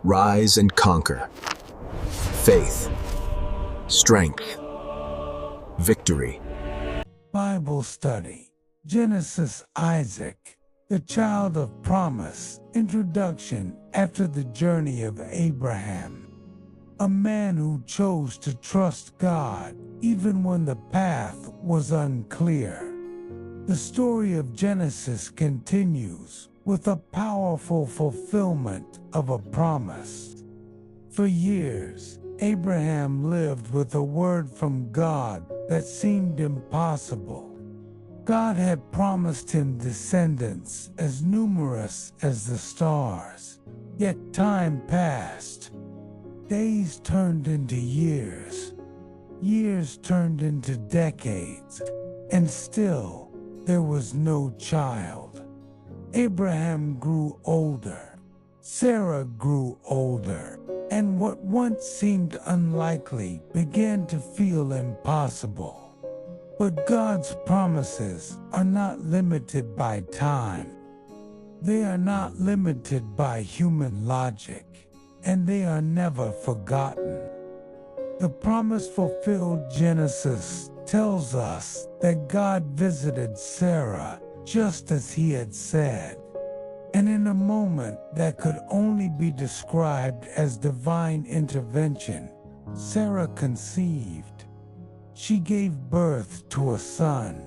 Rise and conquer. Faith, strength, victory. Bible study. Genesis. Isaac, the child of promise. Introduction. After the journey of Abraham, a man who chose to trust God even when the path was unclear. The story of Genesis continues with a powerful fulfillment of a promise. For years, Abraham lived with a word from God that seemed impossible. God had promised him descendants as numerous as the stars. Yet time passed. Days turned into years. Years turned into decades. And still, there was no child. Abraham grew older. Sarah grew older. And what once seemed unlikely began to feel impossible. But God's promises are not limited by time. They are not limited by human logic, and they are never forgotten. The promise-fulfilled Genesis tells us that God visited Sarah just as he had said. And in a moment that could only be described as divine intervention, Sarah conceived. She gave birth to a son.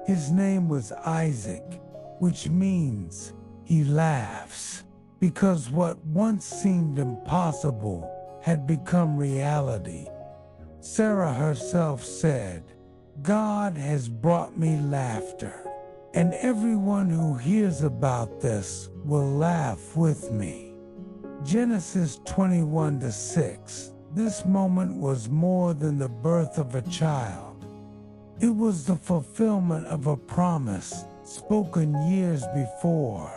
His name was Isaac, which means he laughs, because what once seemed impossible had become reality. Sarah herself said, "God has brought me laughter, and everyone who hears about this will laugh with me." Genesis 21:6. This moment was more than the birth of a child. It was the fulfillment of a promise spoken years before.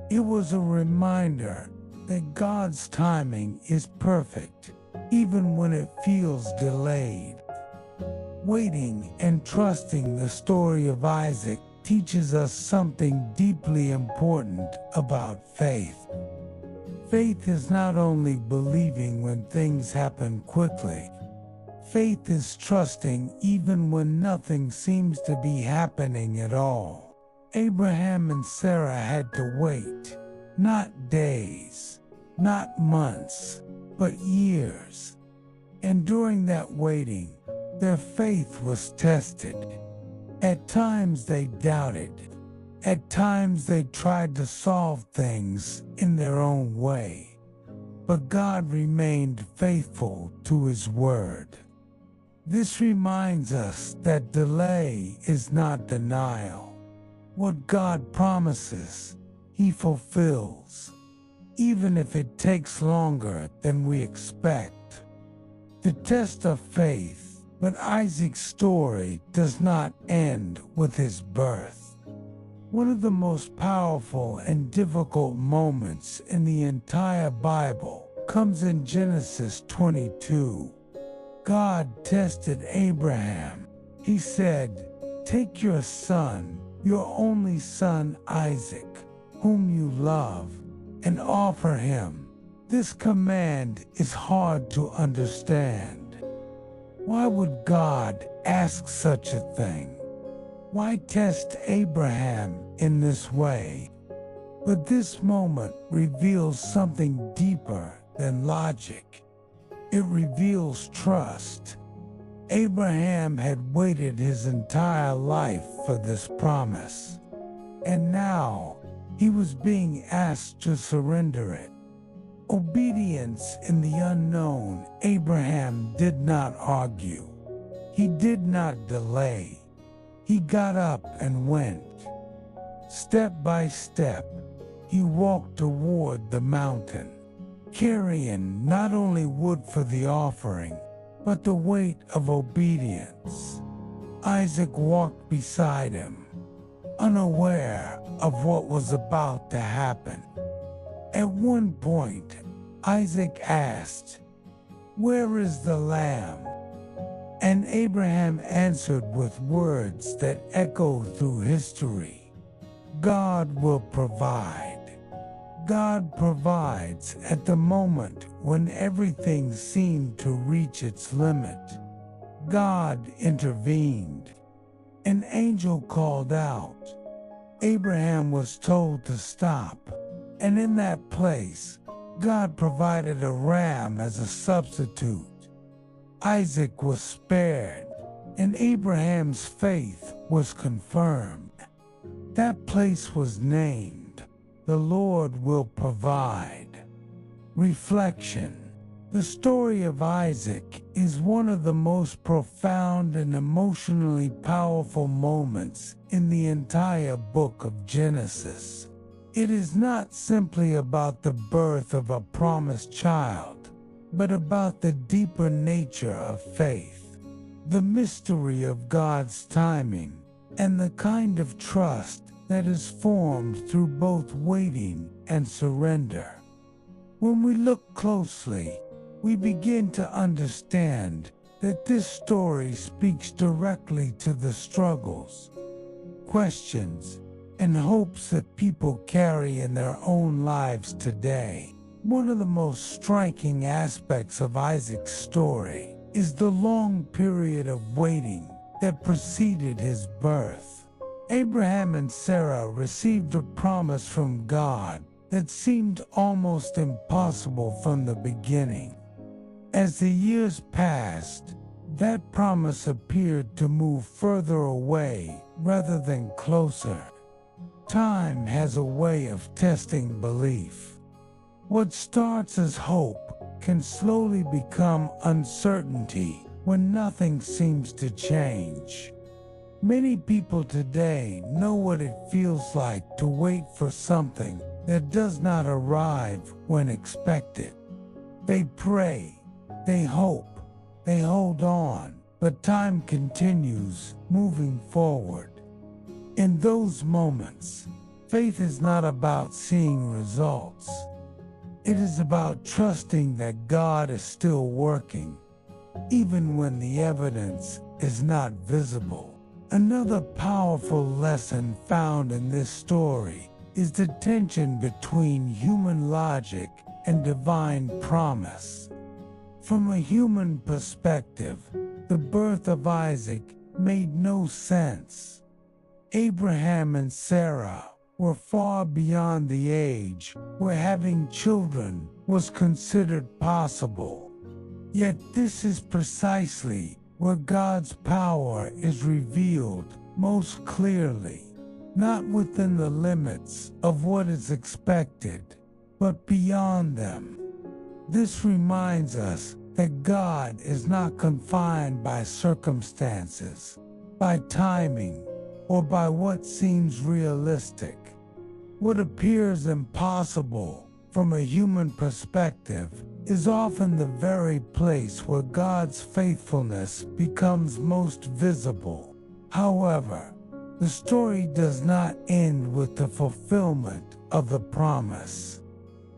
It was a reminder that God's timing is perfect, even when it feels delayed. Waiting and trusting. The story of Isaac teaches us something deeply important about faith. Faith is not only believing when things happen quickly. Faith is trusting even when nothing seems to be happening at all. Abraham and Sarah had to wait, not days, not months, but years. And during that waiting, their faith was tested. At times they doubted. At times they tried to solve things in their own way. But God remained faithful to his word. This reminds us that delay is not denial. What God promises, he fulfills, even if it takes longer than we expect. The test of faith. But Isaac's story does not end with his birth. One of the most powerful and difficult moments in the entire Bible comes in Genesis 22. God tested Abraham. He said, "Take your son, your only son Isaac, whom you love, and offer him." This command is hard to understand. Why would God ask such a thing? Why test Abraham in this way? But this moment reveals something deeper than logic. It reveals trust. Abraham had waited his entire life for this promise, and now he was being asked to surrender it. Obedience in the unknown. Abraham did not argue. He did not delay. He got up and went. Step by step, he walked toward the mountain, carrying not only wood for the offering, but the weight of obedience. Isaac walked beside him, unaware of what was about to happen. At one point, Isaac asked, "Where is the lamb?" And Abraham answered with words that echo through history, "God will provide." God provides at the moment when everything seemed to reach its limit. God intervened. An angel called out. Abraham was told to stop, and in that place, God provided a ram as a substitute. Isaac was spared, and Abraham's faith was confirmed. That place was named, "The Lord Will Provide." Reflection. The story of Isaac is one of the most profound and emotionally powerful moments in the entire book of Genesis. It is not simply about the birth of a promised child, but about the deeper nature of faith, the mystery of God's timing, and the kind of trust that is formed through both waiting and surrender. When we look closely, we begin to understand that this story speaks directly to the struggles, questions, and hopes that people carry in their own lives today. One of the most striking aspects of Isaac's story is the long period of waiting that preceded his birth. Abraham and Sarah received a promise from God that seemed almost impossible from the beginning. As the years passed, that promise appeared to move further away rather than closer. Time has a way of testing belief. What starts as hope can slowly become uncertainty when nothing seems to change. Many people today know what it feels like to wait for something that does not arrive when expected. They pray, they hope, they hold on, but time continues moving forward. In those moments, faith is not about seeing results. It is about trusting that God is still working, even when the evidence is not visible. Another powerful lesson found in this story is the tension between human logic and divine promise. From a human perspective, the birth of Isaac made no sense. Abraham and Sarah were far beyond the age where having children was considered possible. Yet this is precisely where God's power is revealed most clearly, not within the limits of what is expected, but beyond them. This reminds us that God is not confined by circumstances, by timing, or by what seems realistic. What appears impossible from a human perspective is often the very place where God's faithfulness becomes most visible. However, the story does not end with the fulfillment of the promise.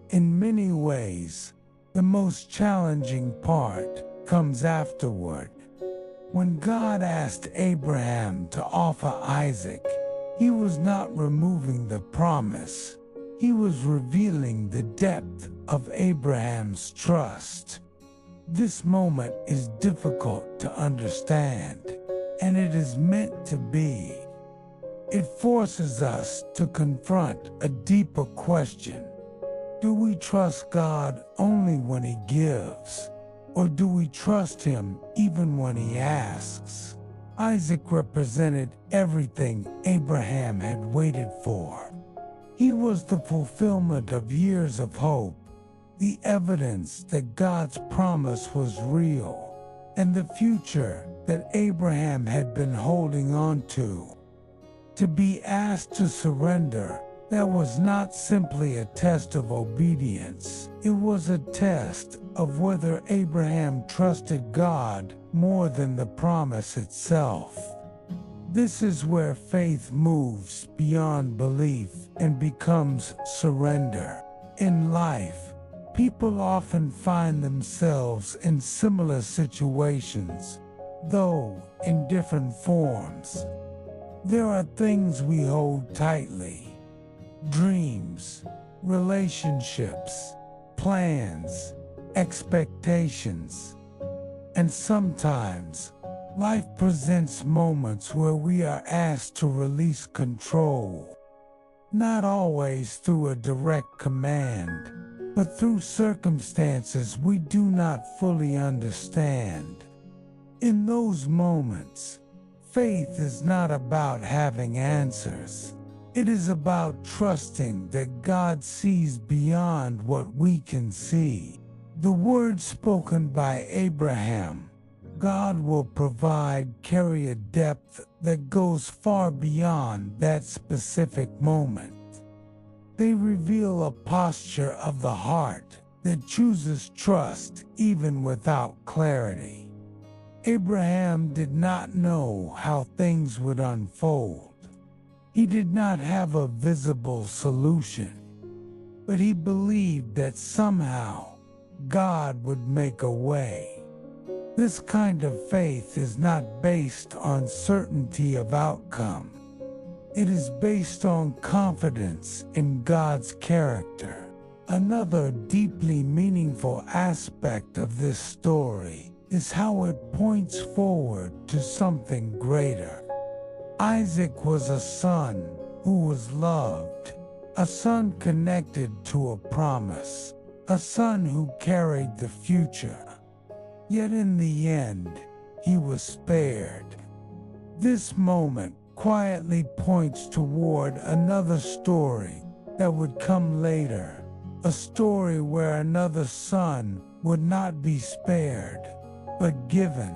In many ways, the most challenging part comes afterward. When God asked Abraham to offer Isaac, he was not removing the promise. He was revealing the depth of Abraham's trust. This moment is difficult to understand, and it is meant to be. It forces us to confront a deeper question. Do we trust God only when He gives? Or do we trust Him even when He asks? Isaac represented everything Abraham had waited for. He was the fulfillment of years of hope, the evidence that God's promise was real, and the future that Abraham had been holding on to. To be asked to surrender, that was not simply a test of obedience. It was a test of whether Abraham trusted God more than the promise itself. This is where faith moves beyond belief and becomes surrender. In life, people often find themselves in similar situations, though in different forms. There are things we hold tightly, dreams, relationships, plans, expectations. And sometimes, life presents moments where we are asked to release control. Not always through a direct command, but through circumstances we do not fully understand. In those moments, faith is not about having answers. It is about trusting that God sees beyond what we can see. The words spoken by Abraham, "God will provide," carry a depth that goes far beyond that specific moment. They reveal a posture of the heart that chooses trust even without clarity. Abraham did not know how things would unfold. He did not have a visible solution, but he believed that somehow God would make a way. This kind of faith is not based on certainty of outcome. It is based on confidence in God's character. Another deeply meaningful aspect of this story is how it points forward to something greater. Isaac was a son who was loved, a son connected to a promise, a son who carried the future. Yet in the end, he was spared. This moment quietly points toward another story that would come later, a story where another son would not be spared, but given.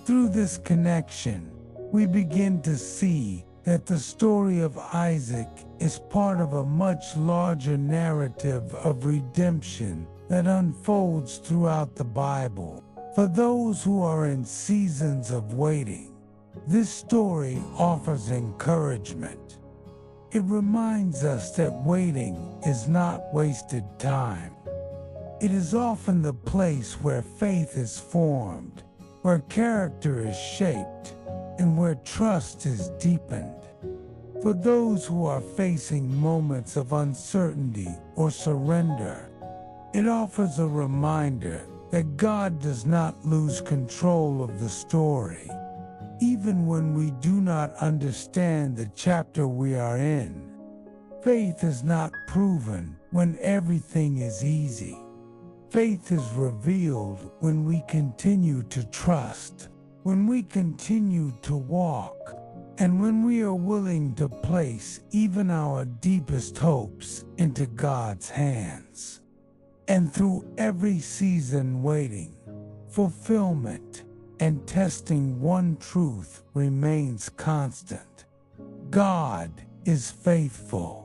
Through this connection, we begin to see that the story of Isaac is part of a much larger narrative of redemption that unfolds throughout the Bible. For those who are in seasons of waiting, this story offers encouragement. It reminds us that waiting is not wasted time. It is often the place where faith is formed, where character is shaped, and where trust is deepened. For those who are facing moments of uncertainty or surrender, it offers a reminder that God does not lose control of the story. Even when we do not understand the chapter we are in, faith is not proven when everything is easy. Faith is revealed when we continue to trust, when we continue to walk, and when we are willing to place even our deepest hopes into God's hands. And through every season waiting, fulfillment, and testing, one truth remains constant: God is faithful.